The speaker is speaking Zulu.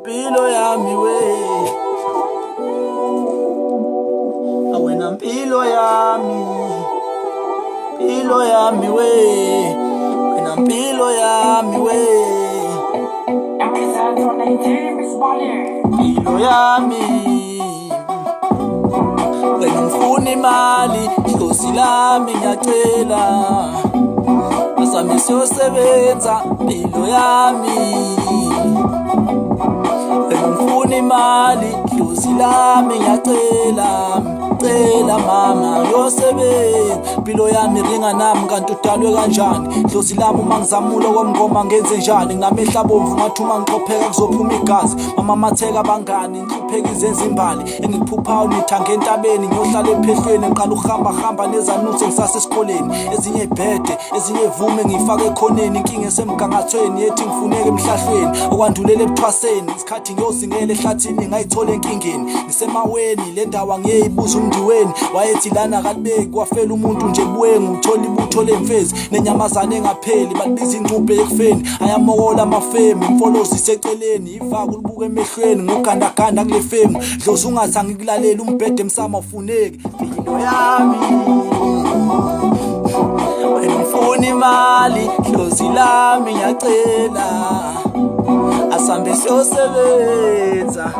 mpilo yami we, awena mpilo yami we, wena mpilo yami we, mpilo yami. Wena ngifuna imali, dlozi lami ngiyacela, asami siyosebenza mpilo yami. Wena ngifuna imali, dlozi lami ngiyacela, cela mama yosebenza mpilo yami ringa nami kanti udalwe kanjani. Dlozi lami uma ngizamula komngoma ngenze njani, ngamehla bomvu ngathi uma ngiqopheka kuzophuma igazi. Mama matheka bangani ngihlupheka izenza imbali, engiphuphayo nithange entabeni ngiyohlala ephehlweni, ngiqala ukuhamba nezanuse ngisasesikoleni. Ezinye ibhede ezinye vume ngifake ekhoneni, inkinga esemgangathweni yethi ngifuneke emhlahlweni, okwandulela ebuthwaseni isikhathi ngiyozingela ehlathini ngayithola enkingeni. Ngisemaweni le ndawo ngiyeyibuza umndiweni, wayethi lana kalibeki kwafela umuntu nje buwengu, uthola ibutho lemfezi nenyamazane engapheli, balibiza ingcubhe ekufeni. Ayamokola amafemi imfolozi iseceleni, ivaka ulibuka emehlweni ngogandaganda kule femu. Dlozi ungathi angikulalela umbhede emsama ufuneki mpilo yami. Wena ngifuna imali, dlozi lami ngiyacela, asambe siyosebenza